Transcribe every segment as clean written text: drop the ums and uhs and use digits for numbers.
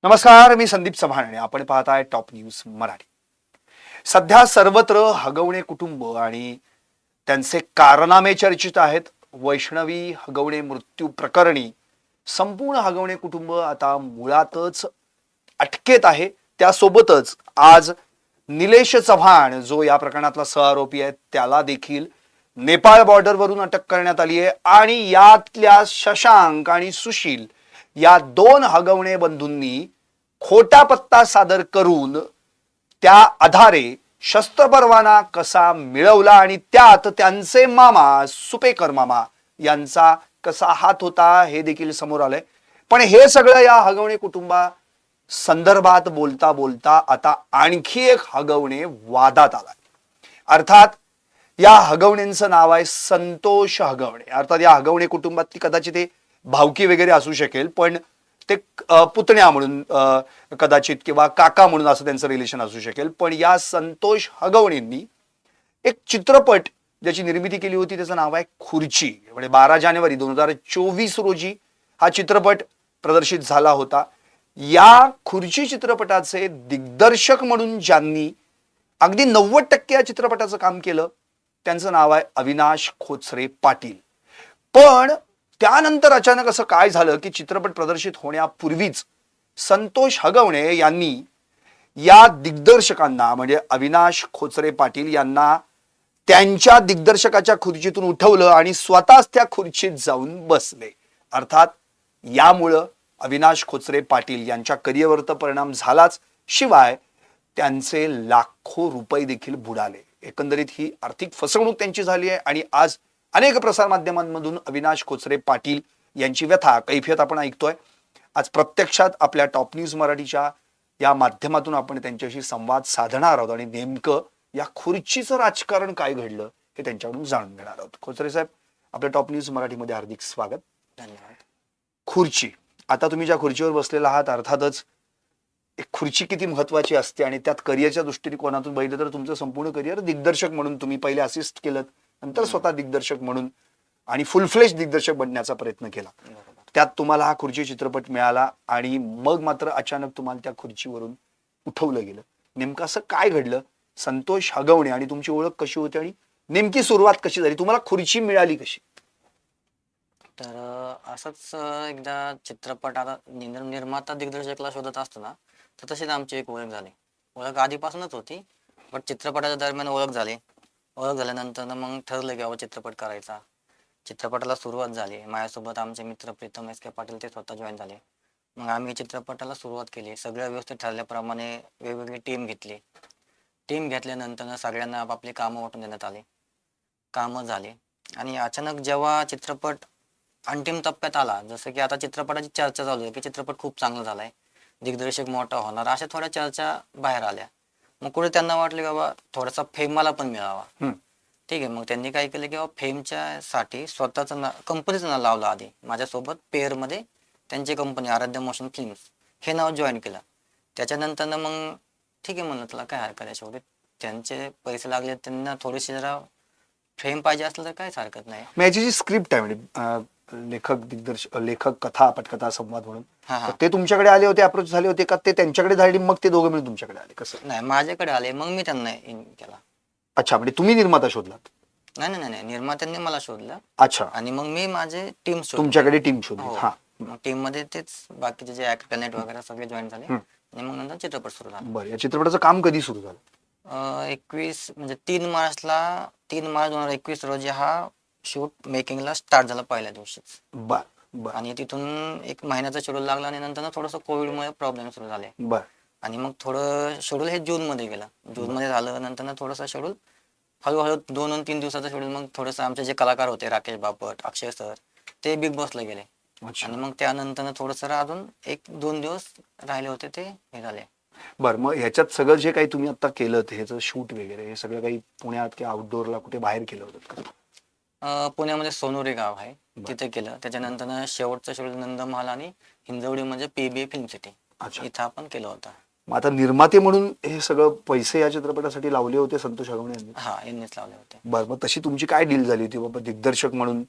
नमस्कार, मी संदीप चव्हाण आणि आपण पाहताय टॉप न्यूज मराठी. सध्या सर्वत्र हगवणे कुटुंब आणि त्यांचे कारनामे चर्चित आहेत. वैष्णवी हगवणे मृत्यू प्रकरणी संपूर्ण हगवणे कुटुंब आता मुळातच अटकेत आहे. त्यासोबतच आज निलेश चव्हाण जो या प्रकरणातला सहआरोपी आहे त्याला देखील नेपाळ बॉर्डरवरून अटक करण्यात आली आहे आणि यातल्या शशांक आणि सुशील या दोन हगवणे बंधूंनी खोटा पत्ता सादर करून त्या आधारे शस्त्र परवाना कसा मिळवला आणि त्यात त्यांचे मामा सुपेकर मामा यांचा कसा हात होता हे देखील समोर आलंय. पण हे सगळं या हगवणे कुटुंबा संदर्भात बोलता बोलता आता आणखी एक हगवणे वादात आलाय. अर्थात या हगवणेंचं नाव आहे संतोष हगवणे. अर्थात या हगवणे कुटुंबातली कदाचित ते भावकी वगैरे असू शकेल, पण ते पुतण्या म्हणून कदाचित किंवा काका म्हणून असं त्यांचं रिलेशन असू शकेल. पण या संतोष हगवणेंनी एक चित्रपट ज्याची निर्मिती केली होती त्याचं नाव आहे खुर्ची. म्हणजे 12 जानेवारी 2024 रोजी हा चित्रपट प्रदर्शित झाला होता. या खुर्ची चित्रपटाचे दिग्दर्शक म्हणून ज्यांनी अगदी 90% या चित्रपटाचं काम केलं त्यांचं नाव आहे अविनाश खोचरे पाटील. पण त्यानंतर अचानक असं काय झालं की चित्रपट प्रदर्शित होण्यापूर्वीच संतोष हगवणे यांनी या दिग्दर्शकांना म्हणजे अविनाश खोचरे पाटील यांना त्यांच्या दिग्दर्शकाच्या खुर्चीतून उठवलं आणि स्वतःच त्या खुर्चीत जाऊन बसले. अर्थात यामुळं अविनाश खोचरे पाटील यांच्या करिअरवर तर परिणाम झालाच, शिवाय त्यांचे लाखो रुपये देखील बुडाले. एकंदरीत ही आर्थिक फसवणूक त्यांची झाली आहे आणि आज अनेक प्रसारमाध्यमांमधून अविनाश खोचरे पाटील यांची व्यथा कैफियत आपण ऐकतोय. आज प्रत्यक्षात आपल्या टॉप न्यूज मराठीच्या या माध्यमातून आपण त्यांच्याशी संवाद साधणार आहोत आणि नेमकं या खुर्चीचं राजकारण काय घडलं हे त्यांच्याकडून जाणून घेणार आहोत. खोचरे साहेब, आपल्या टॉप न्यूज मराठीमध्ये हार्दिक स्वागत. धन्यवाद. खुर्ची, आता तुम्ही ज्या खुर्चीवर बसलेला आहात, अर्थातच एक खुर्ची किती महत्वाची असते आणि त्यात करिअरच्या दृष्टिकोनातून बघितलं तर तुमचं संपूर्ण करिअर दिग्दर्शक म्हणून तुम्ही पहिले असिस्ट केलं, नंतर स्वतः दिग्दर्शक म्हणून आणि फुल फ्लेश दिग्दर्शक बनण्याचा प्रयत्न केला. त्यात तुम्हाला हा खुर्ची चित्रपट मिळाला आणि मग मात्र अचानक तुम्हाला त्या खुर्चीवरून उठवलं गेलं. नेमकं असं काय घडलं? संतोष हगवणे आणि तुमची ओळख कशी होती आणि नेमकी सुरुवात कशी झाली? तुम्हाला खुर्ची मिळाली कशी? तर असंच एकदा चित्रपट आता निर्माता दिग्दर्शकला शोधत असताना तर तशीच आमची एक ओळख झाली. ओळख आधीपासूनच होती, पण चित्रपटाच्या दरम्यान ओळख झाली. ओळख झाल्यानंतर मग ठरलं की बाबा चित्रपट करायचा. चित्रपटाला सुरुवात झाली. माझ्यासोबत आमचे मित्र प्रीतम एस के पाटील ते स्वतः जॉईन झाले. मग आम्ही चित्रपटाला सुरुवात केली. सगळ्या व्यवस्थित ठरल्याप्रमाणे वेगवेगळी टीम घेतली. टीम घेतल्यानंतर सगळ्यांना आपापली कामं वाटून देण्यात आली. कामं झाली आणि अचानक जेव्हा चित्रपट अंतिम टप्प्यात आला, जसं की आता चित्रपटाची चर्चा चालू आहे की चित्रपट खूप चांगला झालाय, दिग्दर्शक मोठा होणार, अशा थोड्या चर्चा बाहेर आल्या. मग कुठे त्यांना वाटलं की बाबा थोडासा फेम मला पण मिळावा. ठीक आहे, मग त्यांनी काय केलं की बाबा फेमच्या साठी स्वतःचं कंपनीचं नाव लावलं. आधी माझ्यासोबत पेअरमध्ये त्यांची कंपनी आराध्य मोशन फिल्म्स हे नाव जॉईन केलं. त्याच्यानंतर मग ठीक आहे म्हणलं, तुला काय हरकत आहे, शेवटी त्यांचे पैसे लागले, त्यांना थोडीशी जरा फेम पाहिजे असलं तर काहीच हरकत नाही. याची जी स्क्रिप्ट आहे म्हणजे लेखक कथा पटकथा संवाद म्हणून, तर ते तुमच्याकडे आले होते, अप्रोच झाले होते का ते त्यांच्याकडे झाली मग ते दोघं मिळून तुमच्याकडे आले? कसं? नाही, माझ्याकडे आले, मग मी त्यांना इन केला. अच्छा, म्हणजे तुम्ही निर्माता शोधलात? नाही नाही नाही, निर्मात्यांनी मला शोधलं. अच्छा, आणि मग मी माझे टीम तुमच्याकडे टीम शोधली. हो. हा, मग टीम मध्ये तेच बाकीचे जे ऍक्टर वगैरे सगळे जॉईन झाले आणि मग नंतर चित्रपट सुरू झाला. बरं. या चित्रपटाचं काम कधी सुरू झालं? 21 म्हणजे 3 मार्च 2021 रोजी हा शूट मेकिंगला स्टार्ट झाला पहिल्या दिवशीच. बर बर. आणि तिथून 1 महिन्याचा शेड्यूल लागला आणि नंतर थोडंसं कोविडमुळे प्रॉब्लेम सुरू झाले. बर. आणि मग थोडं शेड्यूल हे जून मध्ये गेलं. जून मध्ये झालं, नंतर थोडंसं शेड्यूल हळूहळू 2-3 दिवसाचं शेड्यूल. मग थोडंसं आमचे जे कलाकार होते, राकेश बापट, अक्षय सर, ते बिग बॉसला गेले. आणि मग त्यानंतर थोडंसं अजून 1-2 दिवस राहिले होते, ते हे झाले. बरं, मग ह्याच्यात सगळं जे काही तुम्ही आता केलं ह्याचं शूट वगैरे हे सगळं काही पुण्यात किंवा आउटडोअरला कुठे बाहेर केलं होतं का? पुण्यामध्ये सोनोरी गाव आहे, तिथे केलं. त्याच्यानंतर शेवटचं शेड्यूल नंदमहाल आणि हिंजवडी म्हणजे PBA फिल्म सिटी इथं आपण केलं होतं. मग आता निर्माते म्हणून हे सगळं पैसे या चित्रपटासाठी लावले होते संतोष हगवणे यांनी? हा, यांनीच लावले होते. बरं, मग तशी तुमची काय डील झाली होती बाबा दिग्दर्शक म्हणून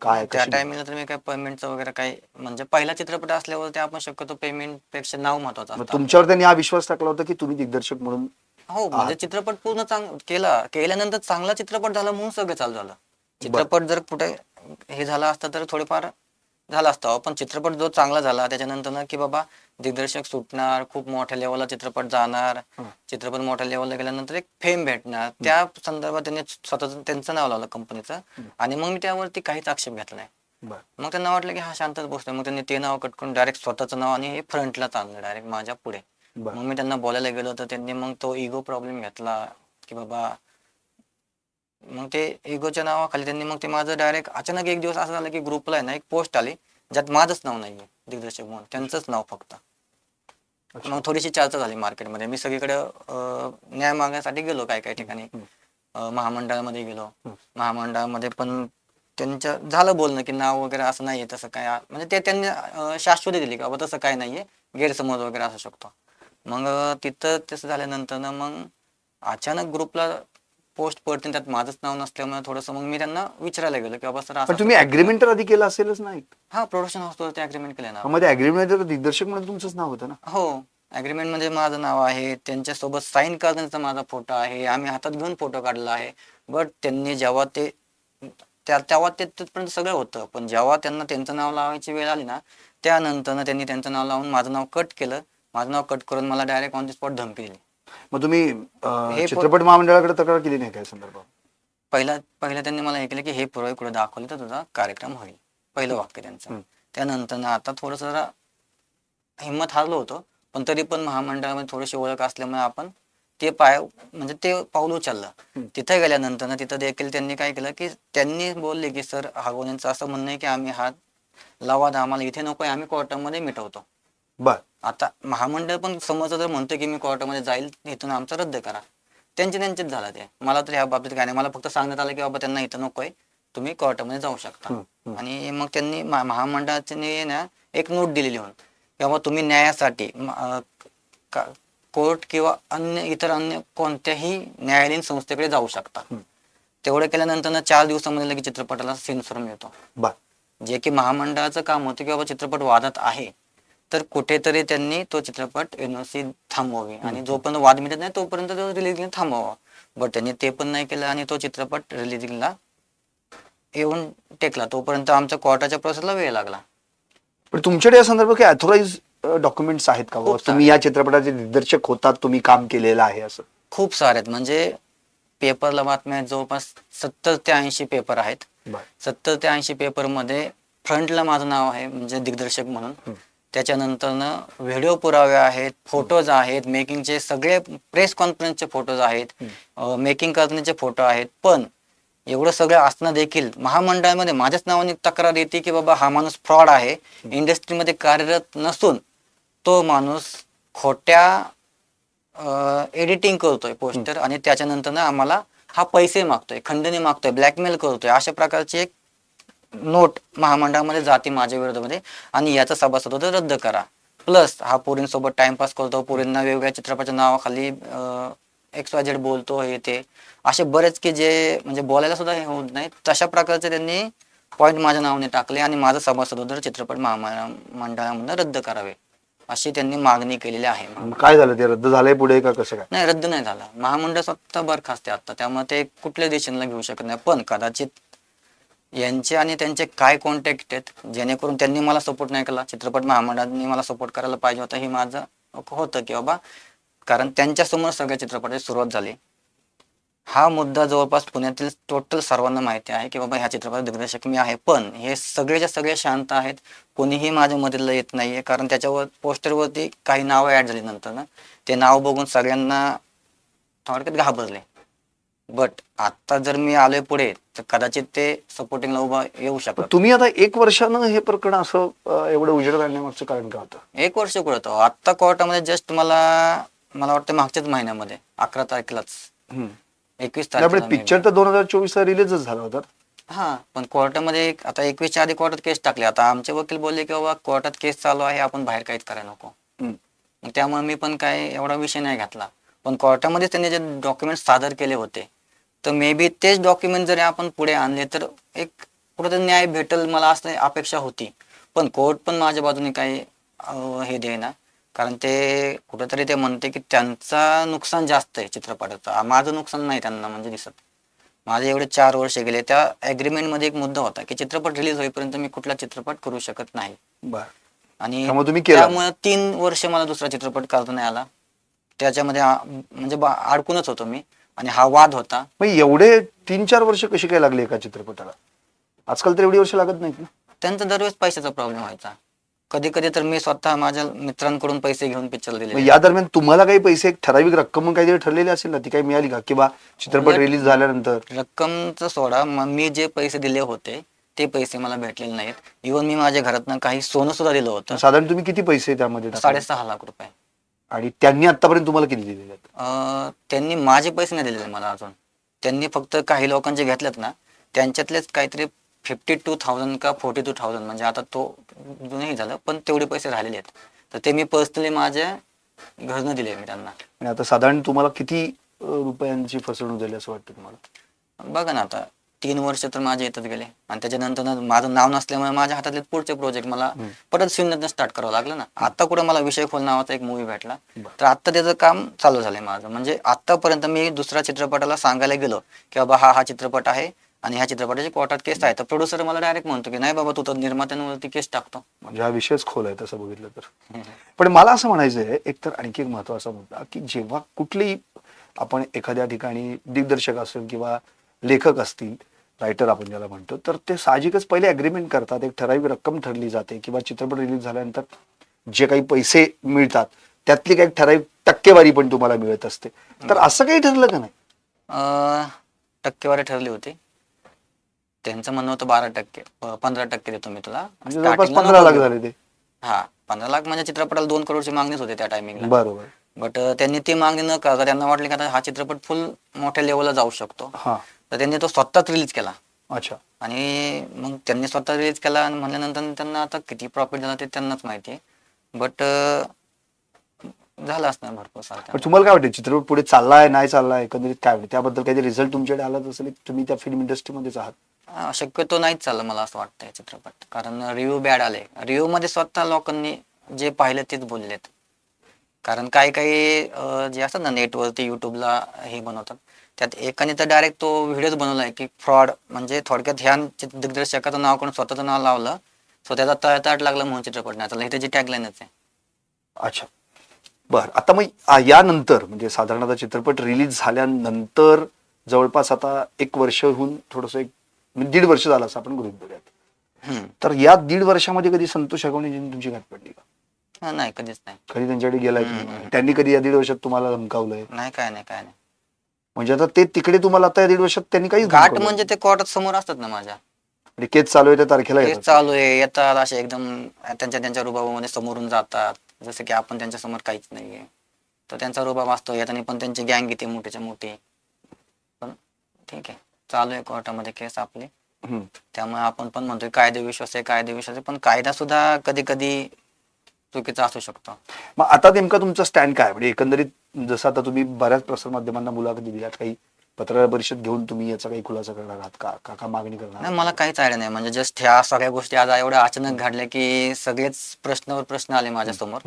काय त्या कशी टायमिंगला तर मी काय पेमेंटचं वगैरे काही म्हणजे पहिला चित्रपट असल्यावर ते आपण शक्यतो पेमेंट पेक्षा नाव महत्वाचं मग असतं आपलं. तुमच्यावर त्यांनी हा विश्वास टाकला होता की तुम्ही दिग्दर्शक म्हणून हो म्हणजे आहात? चित्रपट पूर्ण केल्यानंतर चांगला चित्रपट झाला म्हणून सगळं चालू झालं. बर. चित्रपट जर कुठे हे झाला असता तर थोडेफार झाला असता, पण चित्रपट जो चांगला झाला त्याच्यानंतर ना की बाबा दिग्दर्शक सुटणार, खूप मोठ्या लेवलला चित्रपट जाणार, हं. चित्रपट मोठ्या लेवलला गेल्यानंतर एक फेम भेटणार, हं. त्या संदर्भात त्यांनी स्वतःच त्यांचं नाव लावलं कंपनीचं. हं. आणि मग मी त्यावरती काहीच आक्षेप घेतला नाही. बर. मग त्यांना वाटलं की हा शांतच बसतोय, मग त्यांनी ते नाव कट करून डायरेक्ट स्वतःचं नाव आणि हे फ्रंटलाच आणलं डायरेक्ट माझ्या पुढे. बर. मग मी त्यांना बोलायला गेलो तर त्यांनी मग तो इगो प्रॉब्लेम घेतला की बाबा, मग ते इगोच्या नावाखाली त्यांनी मग ते माझं डायरेक्ट अचानक एक दिवस असं झालं की ग्रुपला आहे ना एक पोस्ट आली ज्यात माझंच नाव नाहीये दिग्दर्शक म्हणून, त्यांचंच नाव फक्त. अच्छा. मग थोडीशी चर्चा झाली मार्केटमध्ये. मी सगळीकडे न्याय मागण्यासाठी गेलो काही काही ठिकाणी. हं. महामंडळामध्ये गेलो. हं. महामंडळामध्ये पण त्यांच्या झालं बोलणं की नाव वगैरे असं नाहीये तसं काय, म्हणजे ते त्यांनी शाश्वती दिली की बाबा तसं काय नाहीये, गैरसमज वगैरे असू शकतो. मग तिथं तसं झाल्यानंतर ना मग अचानक ग्रुपला पोस्ट पडते त्यात माझंच नाव नसल्यामुळे थोडंसं मग मी त्यांना विचारायला गेलो की बाबा सर असं पण असं तुम्ही का केलं. अग्रीमेंट तर आधी केलं असेलच ना एक? हा प्रोडक्शन हाऊसवर ते अग्रीमेंट केलं ना मग आपण. मध्ये अग्रीमेंट तर दिग्दर्शक म्हणून तुमचंच नाव होतं ना? हो, अग्रीमेंट मध्ये माझं नाव आहे, त्यांच्यासोबत साईन करण्याचा माझा फोटो आहे, आम्ही हातात घेऊन फोटो काढला आहे. बट त्यांनी जेव्हा ते तेव्हा ते तिथपर्यंत सगळं होतं, पण जेव्हा त्यांना त्यांचं नाव लावायची वेळ आली ना त्यानंतर त्यांनी त्यांचं नाव लावून माझं नाव कट केलं. माझं नाव कट करून मला डायरेक्ट ऑन द स्पॉट धमकी दिली. मग तुम्ही हे चित्रपट महामंडळाकडे तक्रार केली नाही काय संदर्भात? पहिला त्यांनी मला हे केलं की हे पुरावे कुठे दाखवले तर तुझा कार्यक्रम होईल, पहिलं वाक्य त्यांचं. हं. त्यानंतर आता थोडंसं जरा हिंमत हारलो होतो, पण तरी पण महामंडळामध्ये थोडीशी ओळख असल्यामुळे आपण ते म्हणजे ते पाऊल उचललं. हं. तिथे गेल्यानंतर ना तिथं देखील त्यांनी काय केलं की त्यांनी बोलले की सर हागवणेंचं असं म्हणणं आहे की आम्ही हा लवाद आम्हाला इथे नकोय, आम्ही कोर्टामध्ये मिटवतो. बर. आता महामंडळ पण समोरचं जर म्हणतो की मी कोर्टामध्ये जाईल, इथून आमचं रद्द करा, त्यांचेच झालं ते. मला तर ह्या बाबतीत काय नाही, मला फक्त सांगण्यात आलं की बाबा त्यांना इथं नकोय, तुम्ही कोर्टामध्ये जाऊ शकता. हं. हं. आणि मग त्यांनी महामंडळाने ना एक नोट दिली लिहून की बाबा तुम्ही न्यायासाठी कोर्ट किंवा अन्य कोणत्याही न्यायालयीन संस्थेकडे जाऊ शकता. हं. तेवढं केल्यानंतर ना 4 दिवसामध्ये लगेच चित्रपटाला सेन्सॉर मिळतो. बर. जे की महामंडळाचं काम होतं की बाबा चित्रपट वादात आहे तर कुठेतरी त्यांनी तो चित्रपट एनओसी थांबवावी आणि जोपर्यंत वाद मिटत नाही तोपर्यंत तो रिलीजिंग थांबवावा. बट त्यांनी ते पण नाही केलं आणि तो चित्रपट रिलीजिंगला येऊन टेकला. तोपर्यंत आमच्या कोर्टाच्या प्रोसेसला वेळ लागला. पण तुमच्याकडे या संदर्भात काही अथॉराइज डॉक्युमेंट्स आहेत का? खूप तुम्ही या चित्रपटाचे दिग्दर्शक होतात, तुम्ही काम केलेलं आहे असं? खूप सारे आहेत, म्हणजे पेपरला बातम्या आहेत, जवळपास 70 ते 80 पेपर आहेत. बर. 70 ते 80 पेपरमध्ये फ्रंटला माझं नाव आहे म्हणजे दिग्दर्शक म्हणून. त्याच्यानंतर व्हिडिओ पुरावे आहेत, फोटोज आहेत, मेकिंगचे सगळे प्रेस कॉन्फरन्सचे फोटोज आहेत, मेकिंग करण्याचे फोटो आहेत. पण एवढं सगळं असणं देखील महामंडळामध्ये माझ्याच नावाने तक्रार येते की बाबा हा माणूस फ्रॉड आहे, इंडस्ट्रीमध्ये कार्यरत नसून तो माणूस खोट्या एडिटिंग करतोय पोस्टर आणि त्याच्यानंतर आम्हाला हा पैसे मागतोय, खंडणी मागतोय, ब्लॅकमेल करतोय, अशा प्रकारची एक नोट महामंडळामध्ये जाते माझ्या विरोधामध्ये आणि याचा सभासदत्व रद्द करा. प्लस हा पोरींसोबत टाइमपास करतो, पोरींना वेगवेगळ्या चित्रपटाच्या नावाखाली XYZ बोलतो, हे ते असे बरेच की जे म्हणजे बोलायला सुद्धा हे होत नाही, तशा प्रकारचे त्यांनी पॉईंट माझ्या नावाने टाकले आणि माझं सभासदत्व चित्रपट महामंडळामधून रद्द करावे अशी त्यांनी मागणी केलेली आहे. मग काय झालं, ते रद्द झालंय पुढे का कसं काय? नाही, रद्द नाही झाला. महामंडळ स्वतः बरखास्त आहे आता, त्यामुळे ते कुठल्या देशाला घेऊ शकत नाही. पण कदाचित यांचे आणि त्यांचे काय कॉन्टॅक्ट आहेत जेणेकरून त्यांनी मला सपोर्ट नाही केला, चित्रपट महामंडळाने मला सपोर्ट करायला पाहिजे होता, हे माझं होतं की बाबा, कारण त्यांच्यासमोर सगळ्या चित्रपटाची सुरुवात झाली. हा मुद्दा जवळपास पुण्यातील टोटल सर्वांना माहिती आहे की बाबा ह्या चित्रपटात दिग्दर्शक मी आहे. पण हे सगळेच्या सगळे शांत आहेत, कोणीही माझ्या मदतीला येत नाहीये, कारण त्याच्यावर पोस्टरवरती काही नावं ऍड झाली नंतर ना, ते नाव बघून सगळ्यांना थोडक्यात घाबरले. बट आता जर मी आलोय पुढे तर कदाचित ते सपोर्टिंगला उभा येऊ पण शकत. तुम्ही आता 1 वर्षानं हे प्रकरण असं एवढं उजेड आणण्यामागचं कारण काय होतं? 1 वर्ष कुठं होतं, आता कोर्टामध्ये जस्ट मला वाटतं मागच्याच महिन्यामध्ये 11 तारखेलाच 21 तारखेला पिक्चर तर 2024 ला रिलीजच झाला होता. हा, पण कोर्टामध्ये आता 21च्या आधी कोर्टात केस टाकली. आता आमचे वकील बोलले की बाबा कोर्टात केस चालू आहे, आपण बाहेर काहीच करायला नको. मग त्यामुळे मी पण काय एवढा विषय नाही घातला. पण कोर्टामध्ये त्यांनी जे डॉक्युमेंट सादर केले होते तर मे बी तेच डॉक्युमेंट जरी आपण पुढे आणले तर एक कुठेतरी न्याय भेटेल मला असं अपेक्षा होती. पण कोर्ट पण माझ्या बाजूने काही हे देईना. कारण ते कुठेतरी ते म्हणते की त्यांचा नुकसान जास्त आहे चित्रपटाचं, माझं नुकसान नाही त्यांना म्हणजे दिसत. माझे एवढे 4 वर्ष गेले. त्या ॲग्रीमेंट मध्ये एक मुद्दा होता की चित्रपट रिलीज होईपर्यंत मी कुठला चित्रपट करू शकत नाही. बर, आणि त्यामुळे तुम्ही केला नाही. त्यामुळे 3 वर्ष मला दुसरा चित्रपट करता नाही आला. त्याच्यामध्ये म्हणजे अडकूनच होतो मी. आणि हा वाद होता. मग एवढे 3-4 वर्ष कशी काय लागली एका चित्रपटाला? आजकाल तर एवढी वर्ष लागत नाहीत ना. त्यांचा दरवेळेस पैशाचा प्रॉब्लेम व्हायचा. कधी कधी तर मी स्वतः माझ्या मित्रांकडून पैसे घेऊन पिक्चर मग दिलेले. या दरम्यान तुम्हाला काही पैसे, एक ठराविक रक्कम काहीतरी ठरलेली असेल ना, ती काही मिळाली का? किंवा चित्रपट उलट रिलीज झाल्यानंतर रक्कमचं सोडा, मग मी जे पैसे दिले होते ते पैसे मला भेटलेले नाहीत. इव्हन मी माझ्या घरातनं काही सोनं सुद्धा दिलं होतं. साधारण तुम्ही किती पैसे त्यामध्ये टाकले? 6.5 लाख रुपये. आणि त्यांनी आतापर्यंत तुम्हाला किती दिलेले आहेत? त्यांनी माझे पैसे नाही दिलेले मला अजून. त्यांनी फक्त काही लोकांचे घेतलेत ना, त्यांच्यातलेच काहीतरी 52,000 का 42,000, म्हणजे आता तो जुनही झालं, पण तेवढे पैसे राहिलेले आहेत. तर ते मी पर्सनली माझ्या घरनं दिले मी त्यांना. आणि आता साधारण तुम्हाला किती रुपयांची फसवणूक झाली असं वाटतं तुम्हाला? बघा ना, आता 3 वर्ष तर माझे येतच गेले. आणि त्याच्यानंतर माझं नाव नसल्यामुळे माझ्या हातातले पुढचे प्रोजेक्ट मला परत शून्यातनं स्टार्ट करावं लागलं ना. आता कुठं मला विषय खोल नावाचा एक मूवी भेटला, तर आता त्याचं काम चालू झालंय माझं. म्हणजे आतापर्यंत मी दुसऱ्या चित्रपटाला सांगायला गेलो की बाबा हा चित्रपट आहे आणि ह्या चित्रपटाची कोर्टात केस आहे, तर प्रोड्युसर मला डायरेक्ट म्हणतो की नाही बाबा, तू तर निर्मात्यांवरती केस टाकतो. म्हणजे हा विषयच खोल आहे तसं बघितलं तर. पण मला असं म्हणायचं आहे, एकतर आणखी एक महत्वाचा मुद्दा, की जेव्हा कुठलीही आपण एखाद्या ठिकाणी दिग्दर्शक असेल किंवा लेखक असतील, रायटर आपण ज्याला म्हणतो, तर ते साहजिकच पहिले अग्रीमेंट करतात, एक ठराविक रक्कम ठरली जाते किंवा चित्रपट रिलीज झाल्यानंतर जे काही पैसे मिळतात त्यातली काही ठराविक टक्केवारी पण तुम्हाला मिळत असते. तर असं काही ठरलं का नाही? टक्केवारी ठरली होती. त्यांचं म्हणणं होतं 12%, 15% देतो मी तुला. म्हणजे जवळपास Starting ला 15 नको लाख देऊ. झाले ते. हा, 15 लाख म्हणजे चित्रपटाला 2 करोडची मागणीच होती त्या टायमिंगला. बरोबर. बट त्यांनी ती मागणी न करता त्यांना वाटले की आता हा चित्रपट फुल मोठ्या लेवलला जाऊ शकतो, हा, तर त्यांनी तो स्वतःच रिलीज केला. अच्छा. आणि मग त्यांनी स्वतः रिलीज केला आणि म्हणल्यानंतर त्यांना आता किती प्रॉफिट झाला ते त्यांनाच माहिती आहे. बट झालं असणार भरपूर पण सारखं. तुम्हाला काय वाटतं, चित्रपट पुढे चाललाय नाही चाललाय, एकंदरीत काय वाटतं त्याबद्दल? काही रिझल्ट तुमच्याकडे आलाच असेल, तुम्ही त्या फिल्म इंडस्ट्रीमध्येच आहात. शक्यतो नाहीच चाललं मला असं वाटतंय चित्रपट. कारण रिव्ह्यू बॅड आले. रिव्ह्यू मध्ये स्वतः लोकांनी जे पाहिलं तेच बोललेत. कारण काही काही जे असतात ना नेटवरती युट्यूबला हे बनवतात, त्यात एकाने तर डायरेक्ट तो व्हिडिओच बनवलाय की फ्रॉड, म्हणजे थोडक्यात ह्या दिग्दर्शकाचं नाव करून स्वतःचं नाव लावलं, स्वतःचा तळताट लागला म्हणून चित्रपट नाही चालला. ही त्याची टॅगलाईनच आहे. अच्छा. बर, आता मग यानंतर म्हणजे साधारण आता चित्रपट रिलीज झाल्यानंतर जवळपास आता 1 वर्षहून थोडस, एक 1.5 वर्ष झालं असं आपण गृहीत धरूयात. तर या 1.5 वर्षामध्ये कधी संतोष अगवणेजींनी तुमची गाठ पडली का? नाही, कधीच नाही. कधी त्यांच्याकडे गेलाय तुम्ही? त्यांनी कधी या 1.5 वर्षात तुम्हाला धमकावलंय? नाही, काय नाही, काय नाही. म्हणजे आता ते तिकडे तुम्हाला आता या 1.5 वर्षात त्यांनी काही गाठ म्हणजे ते कोर्टात समोर असतात ना माझ्या. केस चालू आहे त्या तारखेला केस येतात? चालू आहे, येतात असे एकदम त्यांच्या रुबाबामध्ये समोरून जातात, जसं की आपण त्यांच्या समोर काहीच नाहीये. तर त्यांचा रुबाब असतो, येताना पण त्यांची गँग येते मोठीच्या मोठी. पण ठीक आहे, चालू आहे कोर्टामध्ये केस आपली. त्यामुळे आपण पण म्हणतोय कायदेविश्वास आहे, कायदेविश्वास आहे, पण कायदा सुद्धा कधी कधी चुकीचा असू शकतो. मग आता नेमका तुमचा स्टँड काय? म्हणजे एकंदरीत जसं आता तुम्ही बऱ्याच प्रसारमाध्यमांना मुलाखती दिल्यात, काही पत्रकार परिषद घेऊन तुम्ही याचा काही खुलासा करणार आहात का? का मागणी करणार? नाही, मला काहीच आयडिया नाही. म्हणजे जस्ट ह्या सगळ्या गोष्टी आज एवढ्या अचानक घडल्या की सगळेच प्रश्नावर प्रश्न आले माझ्या समोर.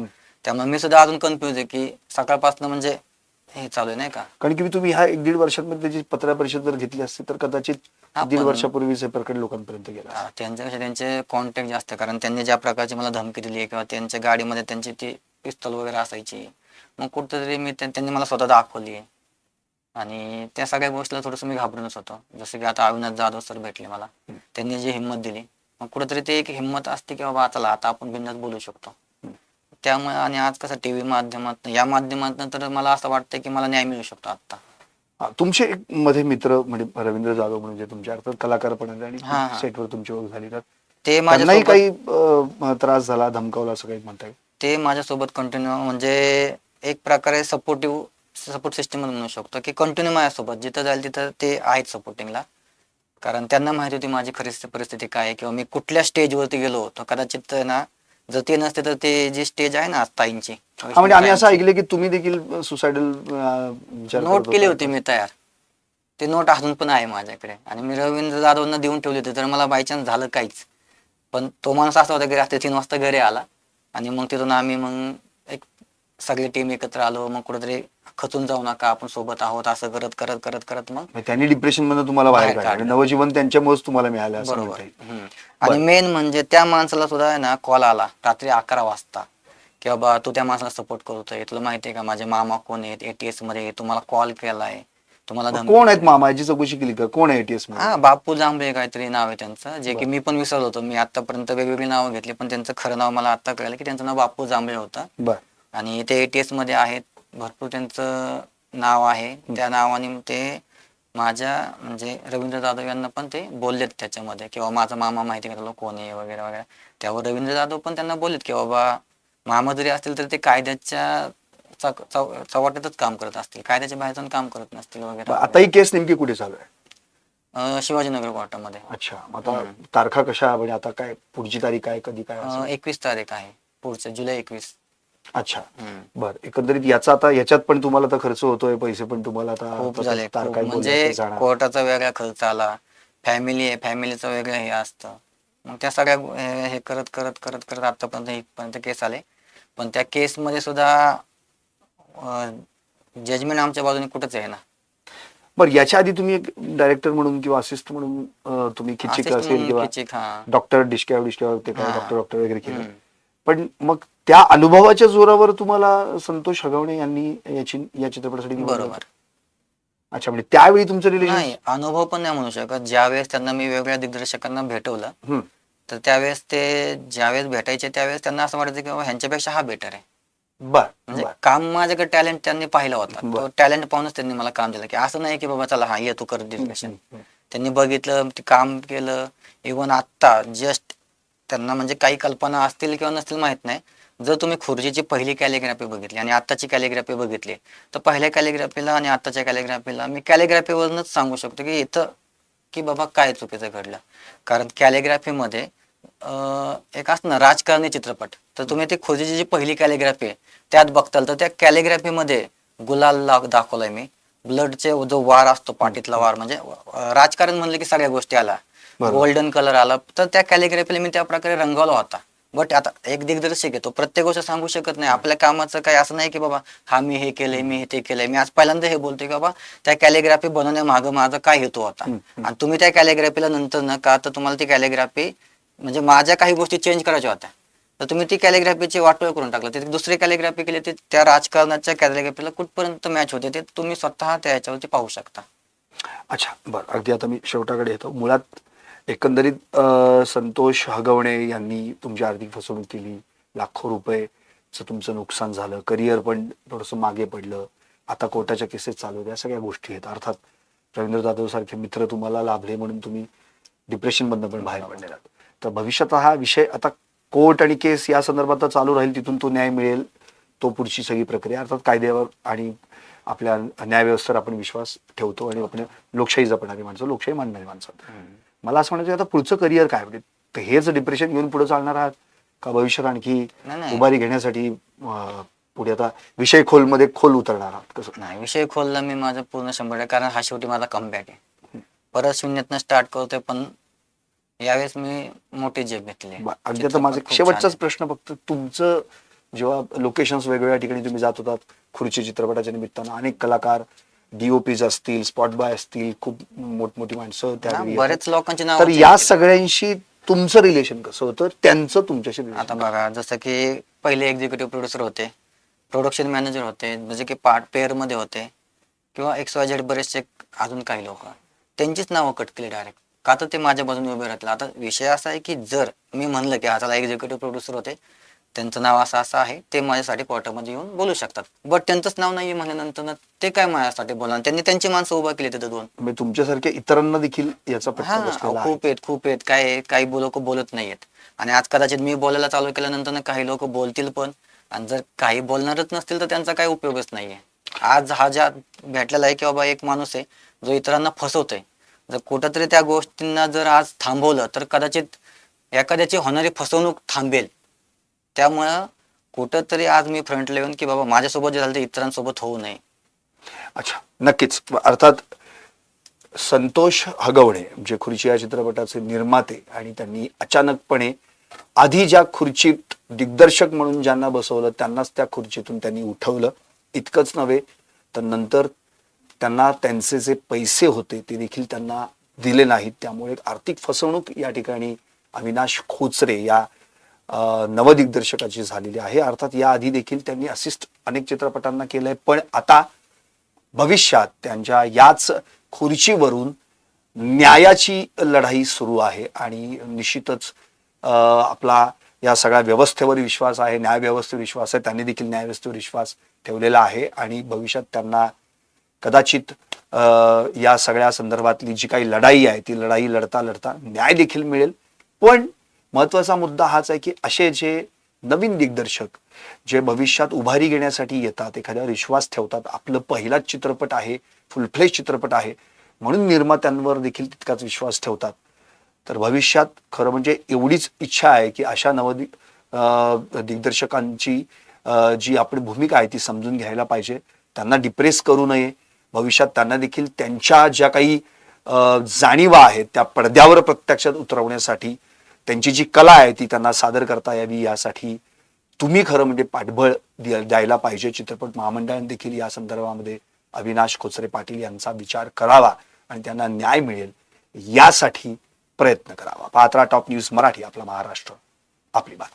त्यामुळे मी सुद्धा अजून कन्फ्युज आहे की सकाळपासून म्हणजे हे चालू आहे नाही का. कारण की तुम्ही ह्या 1.5 वर्षांमध्ये त्याची पत्रकार परिषद जर घेतली असती तर कदाचित 1.5 वर्षापूर्वीच हे प्रकरण लोकांपर्यंत गेला. त्यांचे कॉन्टॅक्ट जास्त आहे, कारण त्यांनी ज्या प्रकारची मला धमकी दिली आहे किंवा त्यांच्या गाडीमध्ये त्यांची ती पिस्तल वगैरे असायची, मग कुठंतरी मी त्यांनी मला स्वतः दाखवली आहे. आणि त्या सगळ्या गोष्टीला थोडंसं मी घाबरूनच होतो. जसं की आता अविनाश जाधव सर भेटले मला, त्यांनी जी हिंमत दिली, मग कुठेतरी ते एक हिंमत असते की बाबा चला आता आपण बिनधास्त बोलू शकतो. त्यामुळे आणि आज कसं टीव्ही माध्यमातून, या माध्यमातून तर मला असं वाटतं की मला न्याय मिळू शकतो आता. तुमचे एक मध्ये मित्र म्हणजे रवींद्र जाधव म्हणून जे तुमच्या अर्थात कलाकार पण आहेत आणि सेटवर तुमची ओळख झाली, तर ते त्यांनाही माझ्यासोबत काही त्रास झाला, धमकावला असं काही म्हणताय? ते माझ्यासोबत कंटिन्यू, म्हणजे एक प्रकारे सपोर्ट सिस्टम म्हणू शकतो की कंटिन्यू माझ्यासोबत जिथं जाईल तिथं ते आहेत सपोर्टिंगला. कारण त्यांना माहिती होती माझी खरी परिस्थिती काय आहे, किंवा मी कुठल्या स्टेजवरती गेलो तर कदाचित ना, जर ते नसते तर ते जी स्टेज आहे ना ताईंची, म्हणजे आम्ही असं ऐकलं की तुम्ही देखील सुसायडल नोट केली होती मी तयार. ते नोट अजून पण आहे माझ्याकडे आणि मी रवींद्र जाधवना देऊन ठेवले होते. तर मला बायचान्स झालं काहीच, पण तो माणूस असा होता की रात्री 3 वाजता घरी आला आणि मग तिथून आम्ही मग एक सगळी टीम एकत्र आलो. मग कुठेतरी खचून जाऊ नका, आपण सोबत आहोत, असं करत करत करत करत मग म्हणजे त्यांनी डिप्रेशन मधून तुम्हाला बाहेर बाहेर काढलं आणि काढलं. नवजीवन त्यांच्यामुळेच तुम्हाला मिळालं असं बरोबर. म्हणता येईल. हम्म. आणि बर मेन म्हणजे त्या माणसाला सुद्धा आहे ना कॉल आला रात्री 11 वाजता की बाबा तू त्या माणसाला सपोर्ट करतोय, तुला माहिती आहे का माझे मामा कोण आहेत ATS मध्ये, तुम्हाला कॉल केलाय, तुम्हाला मग धमकी कोण आहेत दिली. मामा याची चौकशी केली का? कोण आहे ATS मध्ये? हा, बापू जांभळे काहीतरी नाव आहे त्यांचं, जे की बर मी पण विसरलो होतो. मी आतापर्यंत वेगवेगळी नावं घेतली, पण त्यांचं खरं नाव मला आता कळलं की त्यांचं नाव बापू जांभळे होतं. बर आणि ते ATS मध्ये आहेत, भरपूर त्यांचं नाव आहे. त्या नावाने ते माझ्या म्हणजे रवींद्र जाधव यांना पण ते बोललेत त्याच्यामध्ये किंवा माझा मामा माहिती का तुला कोण आहे वगैरे वगैरे. त्यावर रवींद्र जाधव पण त्यांना बोललेत की बाबा मामा जरी असतील तर ते कायद्याच्या चव्हाट्यातच काम करत असतील, कायद्याच्या बाहेर जाऊन काम करत नसतील वगैरे आता ही केस नेमकी कुठे चालू आहे? वगैरे. शिवाजीनगर कोर्टामध्ये. अच्छा, मग आता तारखा कशा म्हणजे आता काय पुढची तारीख काय कधी काय असं? 21 तारीख आहे, पुढचं जुलै 21. अच्छा, बर. एकंदरीत याचा आता याच्यात पण तुम्हाला आता खर्च होतोय, पैसे पण तुम्हाला आता खूप आता झाले, खूप तारखा बोलल्या म्हणजे ते जाणार. कोर्टाचा वेगळा खर्च आला, फॅमिली आहे, फॅमिलीचं वेगळं हे असतं. मग त्या सगळ्या हे करत करत करत करत आतापर्यंत इथपर्यंत केस आले. पण त्या केसमध्ये सुद्धा जजमेंट आमच्या बाजूने कुठंच आहे ना. बरं, याच्या आधी तुम्ही एक डायरेक्टर म्हणून किंवा असिस्ट म्हणून तुम्ही खिचिक असिस्ट असेल म्हणून किंवा खिचिक, हा डॉक्टर डिस्कॅव ते काय हा डॉक्टर वगैरे केलं, हम्म. पण मग त्या अनुभवाच्या जोरावर तुम्हाला संतोष हगवणे यांनी या चित्रपटासाठी निवडलं होतं? बरोबर. अच्छा, म्हणजे त्यावेळी तुमचं रिलेशन? नाही, अनुभव पण नाही म्हणू शकत. ज्यावेळेस त्यांना मी वेगवेगळ्या दिग्दर्शकांना भेटवलं, तर त्यावेळेस ते ज्यावेळेस भेटायचे त्यावेळेस त्यांना असं वाटायचं की बाबा ह्यांच्यापेक्षा हा बेटर आहे. बर म्हणजे बर काम माझ्याकडे टॅलेंट त्यांनी पाहिला होता. बर. तो टॅलेंट पाहूनच त्यांनी मला काम दिलं, की असं नाही की बाबा चला हा ये तू कर डिरेक्शन. हम्म. त्यांनी बघितलं, ते काम केलं. इव्हन आत्ता जस्ट त्यांना म्हणजे काही कल्पना असतील किंवा नसतील माहित नाही. जर तुम्ही खुर्चीची पहिली कॅलिग्राफी बघितली आणि आत्ताची कॅलिग्राफी बघितली, तर पहिल्या कॅलिग्राफीला आणि आत्ताच्या कॅलिग्राफीला मी कॅलिग्राफीवरूनच सांगू शकतो की इथं की बाबा काय चुकीचं घडलं. कारण कॅलिग्राफीमध्ये एक असतं ना राजकारणी चित्रपट, तर तुम्ही ती खुर्चीची जी पहिली कॅलिग्राफी आहे त्यात बघताल, तर त्या कॅलिग्राफीमध्ये गुलाल दाखवलाय मी. ब्लडचे जो वार असतो, पाठीतला वार, म्हणजे राजकारण म्हणलं की सगळ्या गोष्टी आला, बरोबर. गोल्डन कलर आला. तर त्या कॅलिग्राफीला मी त्या प्रकारे रंगवला होता. बट आता एक दिग्दर्शक आहे, तो प्रत्येक गोष्ट सांगू शकत नाही. आपल्या कामाचं काही असं नाही की बाबा हा मी हे केलंय, मी ते केलंय. मी आज पहिल्यांदा हे बोलतोय की बाबा त्या कॅलिग्राफी बनवण्यामागं माझा काय हेतू होता. आणि तुम्ही त्या कॅलिग्राफीला नंतर न का तर तुम्हाला ती कॅलिग्राफी म्हणजे माझ्या काही गोष्टी चेंज करायच्या होत्या, तर तुम्ही ती कॅलिग्राफीची वाटोळ करून टाकलं. ते दुसरी कॅलिग्राफी केली, ते त्या राजकारणाच्या कॅलिग्राफीला कुठपर्यंत मॅच होते ते तुम्ही स्वतः त्या ह्याच्यावरती पाहू शकता. अच्छा, बरं. अगदी आता मी शेवटाकडे येतो. मुळात एकंदरीत संतोष हगवणे यांनी तुमची आर्थिक फसवणूक केली, लाखो रुपयेचं तुमचं नुकसान झालं, करिअर पण थोडंसं मागे पडलं, आता कोर्टाच्या केसेस चालू आहेत, या सगळ्या गोष्टी आहेत. अर्थात रवींद्र जाधव सारखे मित्र तुम्हाला लाभले म्हणून तुम्ही डिप्रेशनमधनं पण बाहेर पडले आहात. तर भविष्यात हा विषय आता कोर्ट आणि केस या संदर्भात तर चालू राहील, तिथून तो न्याय मिळेल, तो पुढची सगळी प्रक्रिया. अर्थात कायद्यावर आणि आपल्या न्यायव्यवस्थेवर आपण विश्वास ठेवतो आणि आपण लोकशाही जपणारी माणसं, लोकशाही मानणारी माणसं. मला असं म्हणायचं आता पुढचं करिअर काय, म्हणजे हेच डिप्रेशन घेऊन पुढे चालणार आहात का भविष्यात आणखी नाही उभारी घेण्यासाठी पुढे आता विषय खोलमध्ये खोल उतरणार आहात कसं? नाही, विषय खोलला मी माझं पूर्ण 100%, कारण हा शेवटी माझा कमबॅक आहे. परत शून्यातनं स्टार्ट करतोय, पण यावेळेस मी मोठी झेप घेतली. अगदी आता माझा शेवटचाच प्रश्न, फक्त तुमचं जेव्हा लोकेशन्स वेगवेगळ्या ठिकाणी तुम्ही जात होतात खुर्ची चित्रपटाच्या निमित्तानं, अनेक कलाकार, डीओपीज असतील, स्पॉट बॉय असतील, खूप मोठमोठी माणसं त्यावेळी येतात. बरेच लोकांची नाव. तर या सगळ्यांशी तुमचं रिलेशन कसं होतं, त्यांचं तुमच्याशी relation आता बघा, जसं की पहिले एक्झिक्युटिव्ह प्रोड्युसर होते, प्रोडक्शन मॅनेजर होते, जसे की पार्ट पेअर मध्ये होते, किंवा XYZ बरेचसे अजून काही लोक, त्यांचीच नावं कट केली डायरेक्ट. का तर ते माझ्या बाजूने उभे राहतील. आता विषय असा आहे की जर मी म्हणलं की हा चला एक्झिक्युटिव्ह प्रोड्युसर होते, त्यांचं नाव असं असं आहे, ते माझ्यासाठी कोर्टामध्ये येऊन बोलू शकतात, बट त्यांचंच नाव नाही म्हणल्यानंतर ते काय माझ्यासाठी बोलणार. त्यांनी त्यांची माणसं उभा केली तिथं दोन. म्हणजे तुमच्यासारख्या इतरांना देखील याचा फटका हा, बसलेला आहे. खूप आहेत काय, काही लोक बोलत नाहीयेत. आणि आज कदाचित मी बोलायला चालू केल्यानंतर काही लोक बोलतील पण, आणि जर काही बोलणारच नसतील तर त्यांचा काही उपयोगच नाहीये. आज हा ज्या भेटलेला आहे की बाबा एक माणूस आहे जो इतरांना फसवतोय, जर कुठंतरी त्या गोष्टींना जर आज थांबवलं तर कदाचित एखाद्याची होणारी फसवणूक थांबेल. त्यामुळं कुठंतरी आज मी फ्रंटला येऊन की बाबा माझ्यासोबत जे झालं ते इतरांसोबत होऊ नये. अच्छा, नक्कीच. अर्थात संतोष हगवणे जे खुर्ची या चित्रपटाचे निर्माते आणि त्यांनी अचानकपणे आधी ज्या खुर्चीत दिग्दर्शक म्हणून ज्यांना बसवलं त्यांनाच त्या खुर्चीतून त्यांनी उठवलं. इतकंच नव्हे तर नंतर त्यांना त्यांचे जे पैसे होते ते देखील त्यांना दिले नाहीत. त्यामुळे एक आर्थिक फसवणूक या ठिकाणी अविनाश खोचरे या नवदिग्दर्शकाची झालेली आहे. अर्थात या आधी देखील त्यांनी असिस्ट अनेक चित्रपटांना केलंय, पण आता भविष्यात त्यांच्या याच खुर्चीवरून न्यायाची लढाई सुरू आहे आणि निश्चितच आपला या सगळ्या व्यवस्थेवर विश्वास आहे, न्याय व्यवस्थेवर विश्वास आहे. त्यांनी देखील न्याय व्यवस्थेवर विश्वास ठेवलेला आहे आणि भविष्यात त्यांना कदाचित या सगळ्या संदर्भातली जी काही लढाई आहे ती लढाई लढता लढता न्याय देखील मिळेल. पण महत्वाचा मुद्दा हाच आहे की असे जे नवीन दिग्दर्शक जे भविष्यात उभारी घेण्यासाठी येतात, एखाद्यावर विश्वास ठेवतात, आपलं पहिलाच चित्रपट आहे, फुलफ्लेश चित्रपट आहे म्हणून निर्मात्यांवर देखील तितकाच विश्वास ठेवतात, तर भविष्यात खरं म्हणजे एवढीच इच्छा आहे की अशा दिग्दर्शकांची जी आपली भूमिका आहे ती समजून घ्यायला पाहिजे. त्यांना डिप्रेस करू नये. भविष्यात त्यांना देखील त्यांच्या ज्या काही जाणीवा आहेत त्या पडद्यावर प्रत्यक्षात उतरवण्यासाठी त्यांची जी कला आहे ती त्यांना सादर करता यावी यासाठी तुम्ही खरं म्हणजे पाठबळ द्यायला पाहिजे. चित्रपट महामंडळाने देखील या संदर्भामध्ये अविनाश खोचरे पाटील यांचा विचार करावा आणि त्यांना न्याय मिळेल यासाठी प्रयत्न करावा. पाहत राहा टॉप न्यूज मराठी, आपला महाराष्ट्र आपली बात.